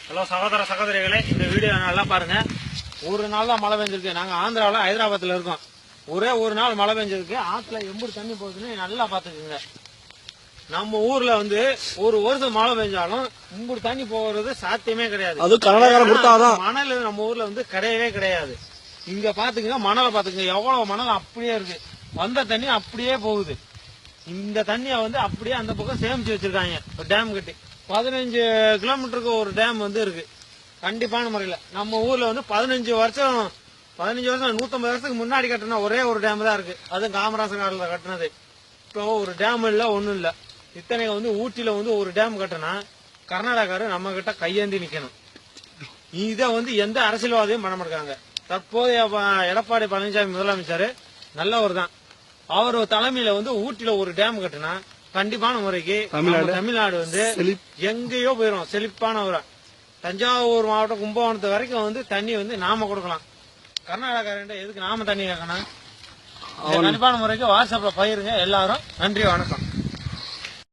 Hello சகோதர சகோதரிகளே, இந்த வீடியோ நல்லா பாருங்க. ஒரு நாள் தான் மழை பெஞ்சிருக்கு. நாங்க ஆந்திராவில் ஹைதராபாத்ல இருக்கோம். ஒரே ஒரு நாள் மழை பெஞ்சிருக்கு. ஆத்துல எப்படி தண்ணி போகுதுன்னு நல்லா பாத்துக்குங்க. நம்ம ஊர்ல வந்து ஒரு வருஷம் மழை பெஞ்சாலும் இப்படி தண்ணி போகிறது சாத்தியமே கிடையாது. அது கர்நாடகால கொடுத்தாதான். மணல் நம்ம ஊர்ல வந்து கிடையவே கிடையாது. இங்க பாத்துக்கங்க, மணலை பாத்துக்கங்க, எவ்வளவு மணல் அப்படியே இருக்கு. வந்த தண்ணி அப்படியே போகுது. இந்த தண்ணிய வந்து அப்படியே அந்த பக்கம் சேமிச்சு வச்சிருக்காங்க டேம் கட்டி. 15 கிலோமீட்டருக்கு ஒரு டேம் வந்து இருக்கு. கண்டிப்பான முறையில் நம்ம ஊர்ல வந்து 15 வருஷம் 150 வருஷத்துக்கு முன்னாடி கட்டின ஒரே ஒரு டேம் தான் இருக்கு. அது காமராசர் காலத்துல கட்டினது. இப்போ ஒரு டேம் இல்ல, ஒண்ணும் இல்ல. இத்தனை வந்து ஊட்டியில வந்து ஒரு டேம் கட்டினா கர்நாடகாரு நம்ம கிட்ட கையேந்தி நிக்கணும். இதை வந்து எந்த அரசியல்வாதியும் பண்ண மாட்டாங்க. தற்போதைய எடப்பாடி பழனிசாமி முதலமைச்சர் நல்லவர் தான். அவர் தலைமையில வந்து ஊட்டியில ஒரு டேம் கட்டினா கண்டிப்பான முறைக்கு தமிழ்நாடு வந்து எங்கேயோ போயிடும். செழிப்பான ஒரு தஞ்சாவூர் மாவட்டம் கும்பகோணத்து வரைக்கும் வந்து தண்ணி வந்து நாம கொடுக்கலாம். கர்நாடகா எதுக்கு நாம தண்ணி கேட்கணும்? கண்டிப்பான முறைக்கு வாட்ஸ்அப்ல பயிருங்க எல்லாரும். நன்றி, வணக்கம்.